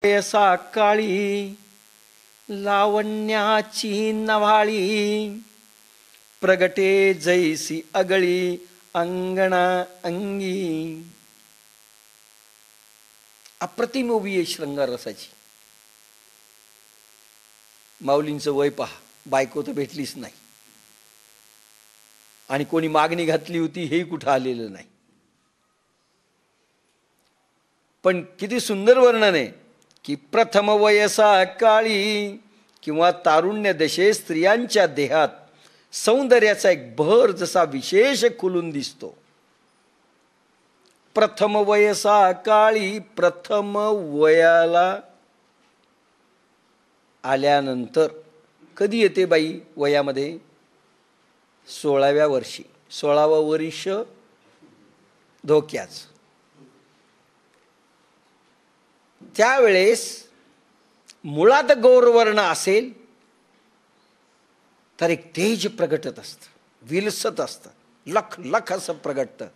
वयसा काळी लावण्याची नव्हाळी, प्रगटे जैसी अगळी अंगणा अंगी. अप्रतिम उभी आहे शृंगार रसाची. माऊलींचं वय पहा, बायको तर भेटलीच नाही आणि कोणी मागणी घातली होती हेही कुठं आलेलं नाही. पण किती सुंदर वर्णन आहे की प्रथम वयसा काळी किंवा तारुण्य दशे स्त्रियांच्या देहात सौंदर्याचा एक भर जसा विशेष खुलून दिसतो. प्रथम वयसा काळी, प्रथम वयाला आल्यानंतर. कधी येते बाई वयामध्ये? 16व्या वर्षी. 16वं वर्ष धोक्याच. त्यावेळेस मुळात गौरवर्ण असेल तर एक तेज प्रगटत असतं, विलसत असतं, लख लख असं प्रगटतं.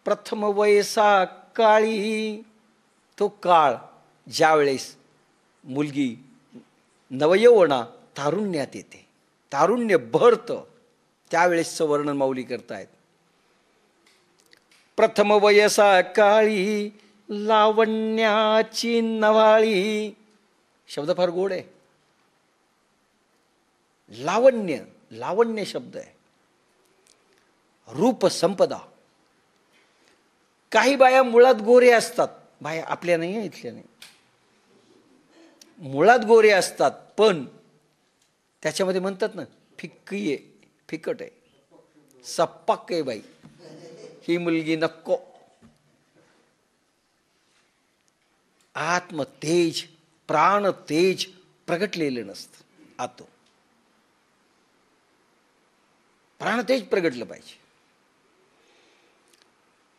प्रथम वयसा काळी, तो काळ ज्यावेळेस मुलगी नवयौवना तारुण्यात येते, तारुण्य भरतं, त्यावेळेसचं वर्णन माऊली करतायत. प्रथम वयसा काळी लावण्याची नव्हाळी. शब्द फार गोड आहे. लावण्य, लावण्य शब्द आहे. रूप संपदा. काही बाया मुळात गोरे असतात, बाया आपल्या नाही आहे, इथल्या नाही, मुळात गोरे असतात, पण त्याच्यामध्ये म्हणतात ना फिक्की आहे, फिकट आहे, सप्पक आहे बाई, ही मुलगी नको. आत्म तेज, प्राण तेज प्रगटलेलं नसतं आतो. प्राण तेज प्रगटलं पाहिजे.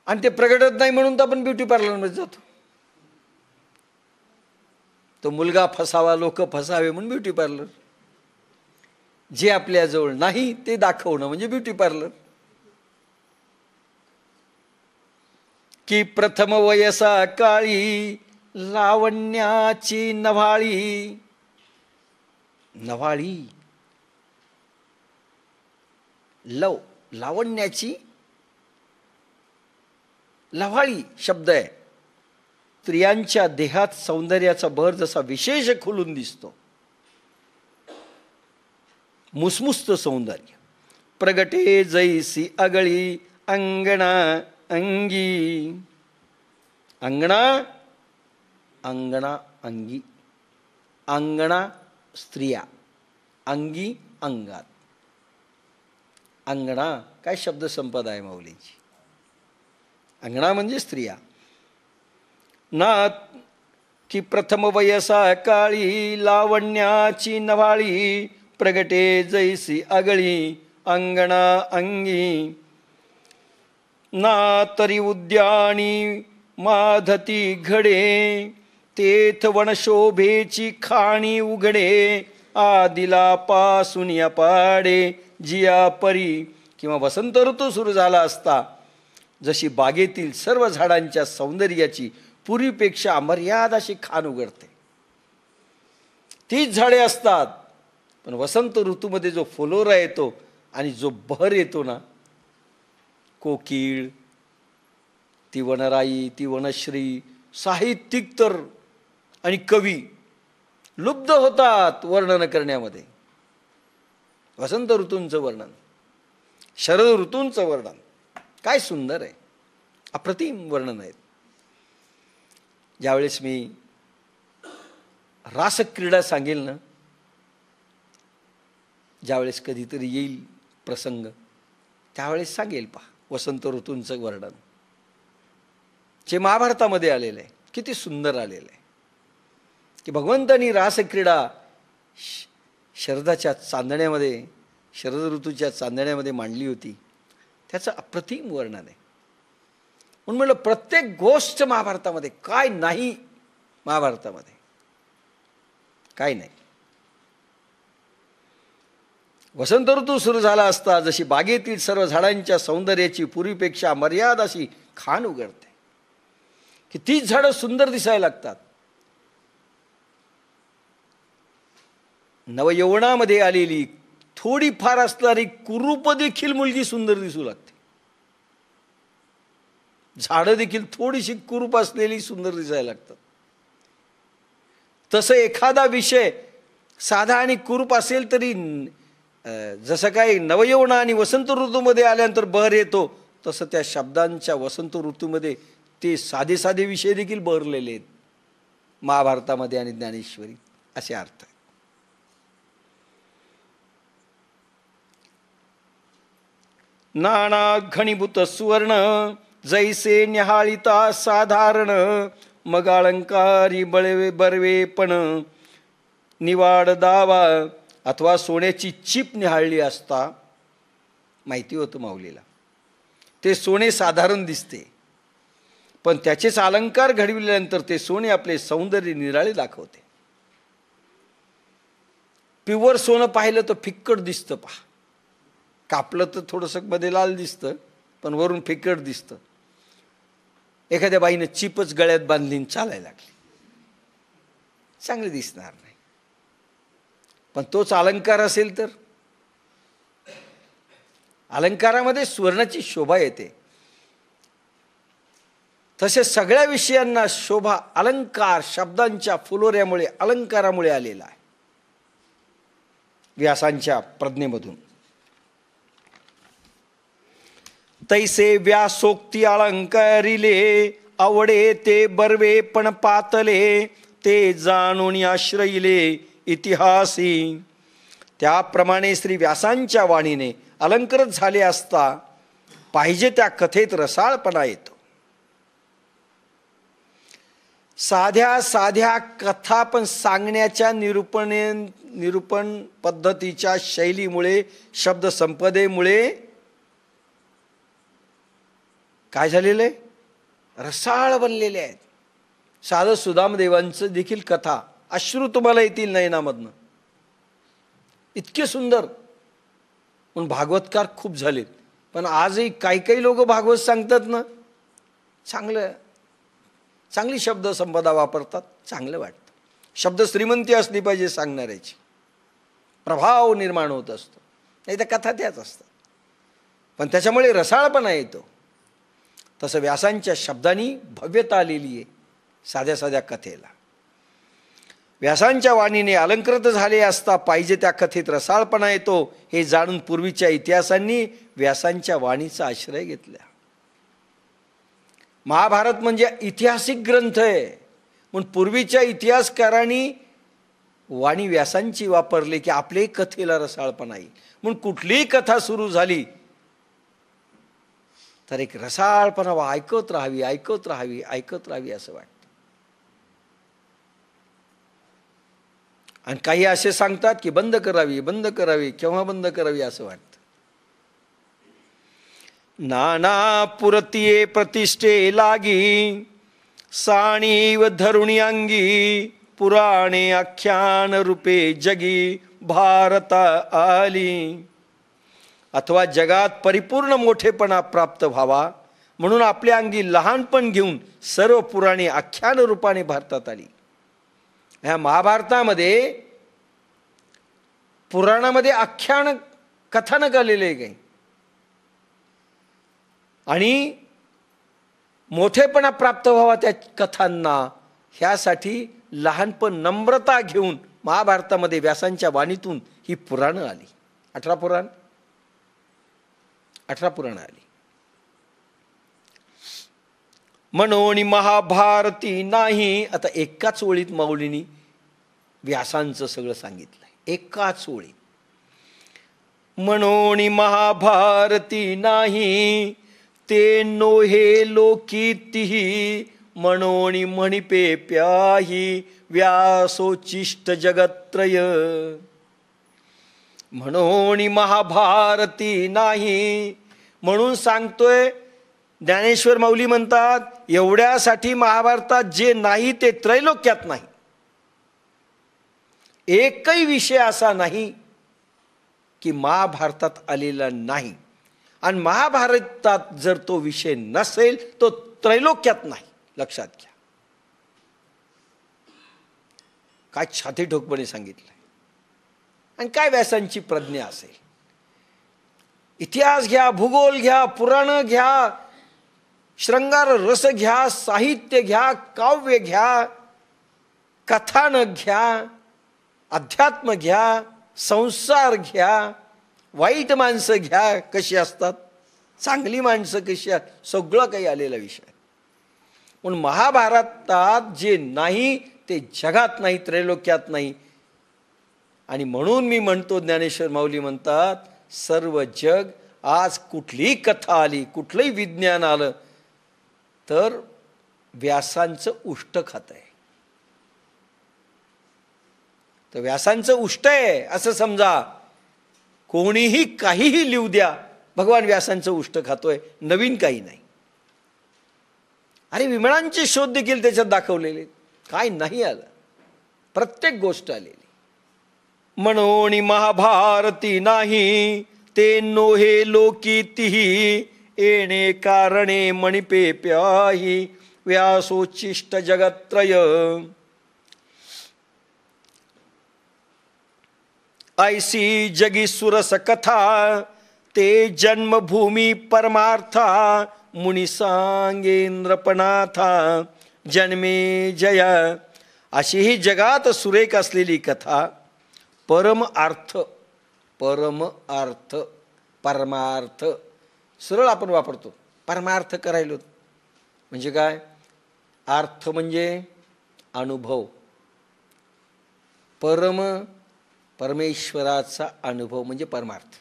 आणि ते प्रगटत नाही म्हणून तर आपण ब्युटी पार्लरमध्ये जातो. तो मुलगा फसावा, लोक फसावे म्हणून ब्युटी पार्लर. जे आपल्याजवळ नाही ते दाखवणं म्हणजे ब्युटी पार्लर. की प्रथम वयसा काळी लावण्याची नव्हाळी. नव्हाळी, लावण्याची नव्हाळी शब्द आहे. स्त्रियांच्या देहात सौंदर्याचा भर जसा विशेष खुलून दिसतो, मुसमुस्त सौंदर्य. प्रगटे जैसी अगळी अंगणा अंगी. अंगणा, अंगणा अंगी. अंगणा स्त्रिया, अंगी अंगात. अंगणा काय शब्द संपदा आहे माऊलीची. अंगणा म्हणजे स्त्रिया. ना की प्रथम वयसा काळी लावण्याची नव्हाळी, प्रगटे जैसी अगळी अंगणा अंगी. ना तरी उद्यानी माधती घडे, तेथ वनशोभेची खाणी उघडे. आदिला पासून या पाडे जिया परी. किंवा वसंत ऋतू सुरू झाला असता जशी बागेतील सर्व झाडांच्या सौंदर्याची पूर्वीपेक्षा अमर्याद अशी खान उघडते. तीच झाडे असतात, पण वसंत ऋतूमध्ये जो फुलोरा येतो आणि जो बहर येतो ना, कोकिळ, ती वनराई, ती वनश्री, साहित्यिक तर आणि कवी लुब्ध होतात वर्णन करण्यामध्ये. वसंत ऋतूंचं वर्णन, शरद ऋतूंचं वर्णन काय सुंदर आहे, अप्रतिम वर्णन आहेत. ज्यावेळेस मी रासक्रीडा सांगेल ना, ज्यावेळेस कधीतरी येईल प्रसंग, त्यावेळेस सांगेल पहा वसंत ऋतूंचं वर्णन, जे महाभारतामध्ये आलेलं आहे. किती सुंदर आलेलं आहे की भगवंतांनी रासक्रीडा शरदाच्या चांदण्यामध्ये, शरद ऋतूच्या चांदण्यामध्ये मांडली होती. त्याचं अप्रतिम वर्णन आहे. म्हणून म्हटलं प्रत्येक गोष्ट महाभारतामध्ये, काय नाही महाभारतामध्ये, काय नाही. वसंत ऋतू सुरू झाला असता जशी बागेतील सर्व झाडांच्या सौंदर्याची पूर्वीपेक्षा मर्याद अशी खान उघडते. की तीच झाडं सुंदर दिसायला लागतात. नवयवनामध्ये आलेली थोडी फार असणारी कुरूप देखील मुलगी सुंदर दिसू लागते. झाडं देखील थोडीशी कुरूप असलेली सुंदर दिसायला लागतात. तसं एखादा विषय साधा आणि कुरूप असेल तरी जसं काही नवयवन आणि वसंत ऋतूमध्ये आल्यानंतर बहर येतो, तसं त्या शब्दांच्या वसंत ऋतूमध्ये ते साधे साधे विषय देखील बहरलेले आहेत महाभारतामध्ये आणि ज्ञानेश्वरी, असे अर्थ आहेत. नाना घनीभूत सुवर्ण जैसे न्याहाळिता साधारण, मग अलंकारी बळवे बरवेपण निवाड दावा. अथवा सोन्याची चीप निहाळली असता, माहिती होतं माऊलीला, ते सोने साधारण दिसते, पण त्याचेच अलंकार घडविल्यानंतर ते सोने आपले सौंदर्य निराळे दाखवते. प्युअर सोनं पाहिलं तर फिक्कट दिसतं. पहा, कापलं तर थोडंसं मध्ये लाल दिसतं, पण वरून फिक्कट दिसतं. एखाद्या बाईनं चिपच गळ्यात बांधलीन चालायला लागली, चांगली दिसणार नाही. पण तोच अलंकार असेल तर, अलंकारामध्ये सुवर्णाची शोभा येते. तसे सगळ्या विषयांना शोभा अलंकार शब्दांच्या फुलोऱ्यामुळे, अलंकारामुळे आलेला आहे व्यासांच्या प्रज्ञेमधून. तैसे व्यासोक्ती अलंकारिले, आवडे ते बर्वे पण पातले, ते जाणून आश्रयिले इतिहासी. त्याप्रमाणे श्री व्यासांच्या वाणीने अलंकृत झाले असता पाहिजे त्या कथेत रसाळपणा येतो. साध्या साध्या कथा पण सांगण्याच्या निरूपण पद्धतीच्या शैलीमुळे, शब्द संपदेमुळे काय झालेलं आहे, रसाळ बनलेले आहेत. साधं सुदामदेवांचं देखील कथा, अश्रू तुम्हाला येतील नयनामधनं, इतके सुंदर. पण भागवतकार खूप झालेत, पण आजही काही काही लोक भागवत सांगतात ना, चांगली शब्द संपदा वापरतात, चांगलं वाटतं. शब्द श्रीमंती असली पाहिजे सांगणाऱ्याची, प्रभाव निर्माण होत असतो. नाही तर कथा त्याच असतात, पण त्याच्यामुळे रसाळपणा येतो. तसं व्यासांच्या शब्दांनी भव्यता आलेली आहे साध्या साध्या कथेला. व्यासांच्या वाणीने अलंकृत झाले असता पाहिजे त्या कथेत रसाळपणा येतो, हे जाणून पूर्वीच्या इतिहासांनी व्यासांच्या वाणीचा आश्रय घेतला. महाभारत म्हणजे ऐतिहासिक ग्रंथ आहे, म्हणून पूर्वीच्या इतिहासकारांनी वाणी व्यासांची वापरली की आपल्याही कथेला रसाळपणा येईल. म्हणून कुठलीही कथा सुरू झाली तर एक रसाळपणा ऐकत राहावी, ऐकत राहावी, ऐकत राहावी असं वाटतं. आणि काही असे सांगतात की बंद करावी, बंद करावी, केव्हा बंद करावी असं वाटतं. नाना पुरतिये प्रतिष्ठे लागी, साणीव धरुणी अंगी, पुराणे आख्यान रूपे जगी भारता आली. अथवा जगात परिपूर्ण मोठेपणा प्राप्त व्हावा म्हणून आपल्या अंगी लहानपण घेऊन सर्व पुराणे आख्यान रूपाने भारतात आली. ह्या महाभारतामध्ये पुराणामध्ये आख्यान कथानक आलेले आहे काही, आणि मोठेपणा प्राप्त व्हावा त्या कथांना, ह्यासाठी लहानपण नम्रता घेऊन महाभारतामध्ये व्यासांच्या वाणीतून ही पुराणं आली. 18 पुराणं आली. म्हणून महाभारती नाही. आता एकाच ओळीत माऊलींनी व्यासांचं सगळं सांगितलंय, एकाच ओळीत. म्हणून महाभारती नाही, ते नोहे लोकीतिही, म्हणून म्हणिपे प्याही व्यासोचिष्ट जगत्रय. म्हणून महाभारती नाही, म्हणून सांगतोय ज्ञानेश्वर माऊली म्हणतात, एवढ्यासाठी महाभारतात जे नाही ते त्रैलोक्यात नाही. एकही विषय असा नाही की महाभारतात आलेला नाही, आणि महाभारतात जर तो विषय नसेल तो त्रैलोक्यात नाही. लक्षात घ्या. काय छाती ठोकपणे सांगितलंय. आणि काय व्यासांची प्रज्ञा असेल. इतिहास घ्या, भूगोल घ्या, पुराण घ्या, श्रृंगार रस घ्या, साहित्य घ्या, काव्य घ्या, कथानक घ्या, अध्यात्म घ्या, संसार घ्या, वाईट माणसं घ्या कशी असतात, चांगली माणसं कशी आहेत, सगळं काही आलेला विषय. पण महाभारतात जे नाही ते जगात नाही, त्रैलोक्यात नाही. आणि म्हणून मी म्हणतो, ज्ञानेश्वर माऊली म्हणतात, सर्व जग आज कुठलीही कथा आली, कुठलंही विज्ञान आलं तर व्यासांचं उष्ट खात आहे. तर व्यासांचं उष्ट आहे असं समजा. कोणीही काहीही लिहू द्या, भगवान व्यासांचं उष्ट खातोय, नवीन काही नाही. अरे विमळांचे शोध देखील त्याच्यात दाखवलेले, काय नाही आलं, प्रत्येक गोष्ट आलेली. म्हणून महाभारती नाही ते नोहे लोकीतिही, येणे कारणे मणिपे प्याही व्यासोचिष्ट जगत्रय. ऐसी जगी सुरस कथा, ते जन्मभूमी परमार्था, मुनी सांगेंद्रपनाथा जन्मे जय. अशी ही जगात सुरेख असलेली कथा, परम अर्थ, परमार्थ सरळ आपण वापरतो, परमार्थ करायलो म्हणजे काय. अर्थ म्हणजे अनुभव, परमेश्वराचा अनुभव म्हणजे परमार्थ.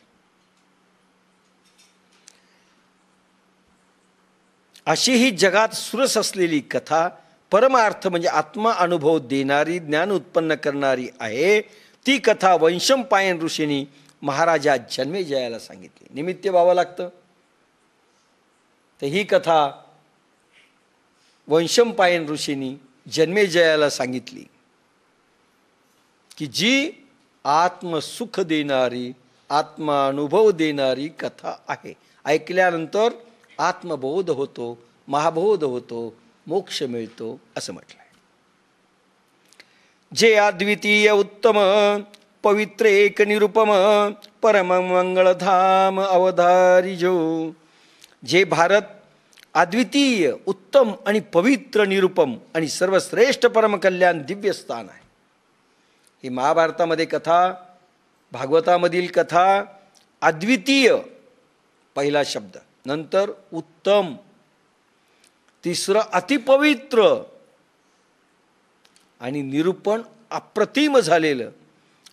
अशी ही जगात सुरस असलेली कथा, परमार्थ म्हणजे आत्मा अनुभव देणारी, ज्ञान उत्पन्न करणारी आहे. ती कथा वैशंपायन ऋषींनी महाराजा जन्मेजयाला सांगितली. निमित्त व्हावं लागतं. तर ही कथा वैशंपायन ऋषींनी जन्मेजयाला सांगितली की जी आत्मसुख देणारी, आत्मा अनुभव देणारी कथा आहे. ऐकल्यानंतर आत्मबोध होतो, महाबोध होतो, मोक्ष मिळतो असं म्हटलंय. जे अद्वितीय उत्तम पवित्र एक निरुपम परम मंगळधाम अवधारी जो. जे भारत अद्वितीय उत्तम आणि पवित्र निरुपम आणि सर्वश्रेष्ठ परमकल्याण दिव्य स्थान आहे. ही महाभारतामध्ये कथा, भागवतामधील कथा अद्वितीय पहिला शब्द, नंतर उत्तम, तिसरं अतिपवित्र आणि निरूपण अप्रतिम झालेलं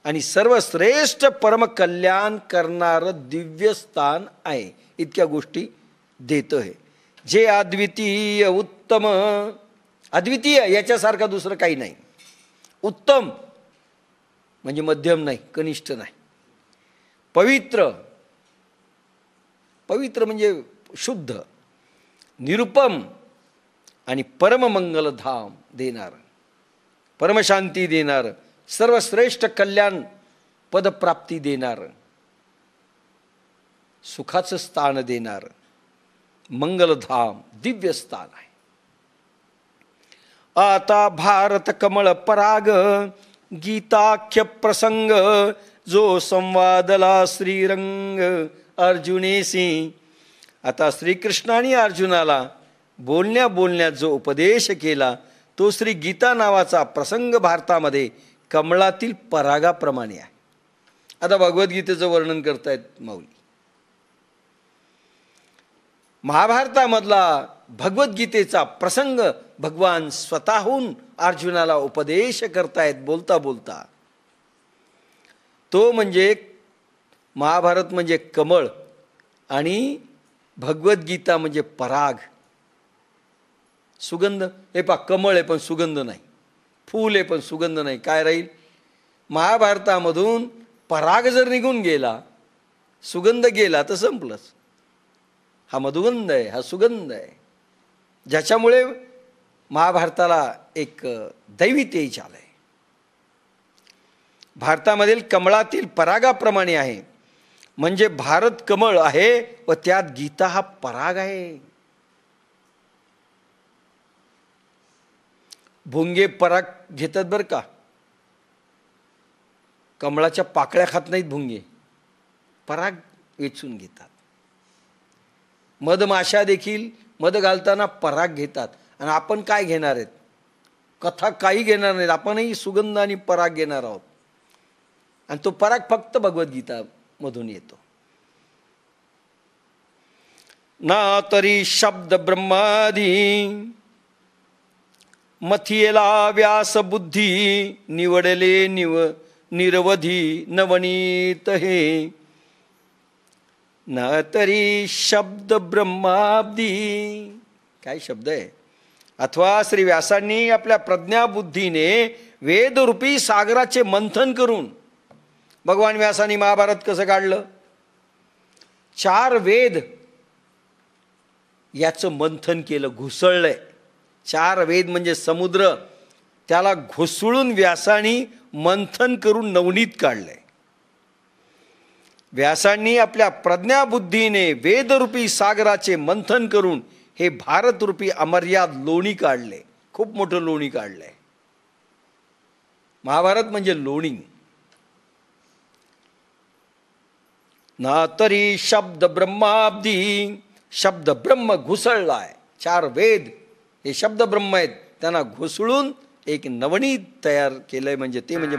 आणि सर्वश्रेष्ठ परमकल्याण करणारं दिव्य स्थान आहे. इतक्या गोष्टी देत आहे. जे अद्वितीय उत्तम, अद्वितीय याच्यासारखा दुसरं काही नाही. उत्तम म्हणजे मध्यम नाही, कनिष्ठ नाही. पवित्र, पवित्र म्हणजे शुद्ध. निरुपम आणि परममंगलधाम देणार, परमशांती देणार, सर्वश्रेष्ठ कल्याण पदप्राप्ती देणार, सुखाचं स्थान देणार मंगलधाम दिव्य स्थान आहे. आता भारत कमळ पराग गीताख्य प्रसंग, जो संवादला श्रीरंग अर्जुनेसी. आता श्रीकृष्णाने अर्जुनाला बोलण्या बोलण्यात जो उपदेश केला तो श्री गीता नावाचा प्रसंग भारतामध्ये कमळातील परागाप्रमाणे आहे. आता भगवद्गीतेचं वर्णन करतायत माऊली. महाभारतामधला भगवद्गीतेचा प्रसंग भगवान स्वतःहून अर्जुनाला उपदेश करतायत बोलता बोलता. तो म्हणजे महाभारत म्हणजे कमळ आणि भगवद्गीता म्हणजे पराग, सुगंध. हे पा, कमळ आहे पण सुगंध नाही, फूल आहे पण सुगंध नाही. काय राहील? महाभारतामधून पराग जर निघून गेला, सुगंध गेला तर संपलंच. हा मधुगंध आहे, हा सुगंध आहे, ज्याच्यामुळे महाभारताला एक दैवी तेज आलंय. भारतामधील कमळातील परागाप्रमाणे आहे. म्हणजे भारत कमळ आहे व त्यात गीता हा पराग आहे. भुंगे पराग घेतात बरं का, कमळाच्या पाकळ्या खात नाहीत भुंगे, पराग वेचून घेतात. मधमाशा देखील मध घालताना पराग घेतात. आणि आपण काय घेणार आहेत? कथा काही घेणार नाहीत, आपणही सुगंध आणि पराग घेणार आहोत. आणि तो पराग फक्त भगवद्गीता मधून येतो. ना तरी शब्द ब्रह्मादी मथियला व्यास बुद्धी निवडले निरवधी नवनीत हे. न तरी शब्द ब्रह्माब्दी, काय शब्द आहे. अथवा श्री व्यासांनी आपल्या प्रज्ञाबुद्धीने वेदरूपी सागराचे मंथन करून, भगवान व्यासांनी महाभारत कसं काढलं, 4 वेद याचं मंथन केलं, घुसळलंय. 4 वेद म्हणजे समुद्र, त्याला घुसळून व्यासांनी मंथन करून नवनीत काढलंय. व्यासांनी आपल्या प्रज्ञाबुद्धीने वेदरूपी सागराचे मंथन करून हे भारतरूपी अमर्याद लोणी काढले. खूप मोठं लोणी काढलंय. महाभारत म्हणजे लोणी. ना तरी शब्द ब्रह्माब्दी, शब्द ब्रह्म घुसळलाय. 4 वेद हे शब्द ब्रह्म आहेत, त्यांना घुसळून एक नवनीत तयार केलंय, म्हणजे ते म्हणजे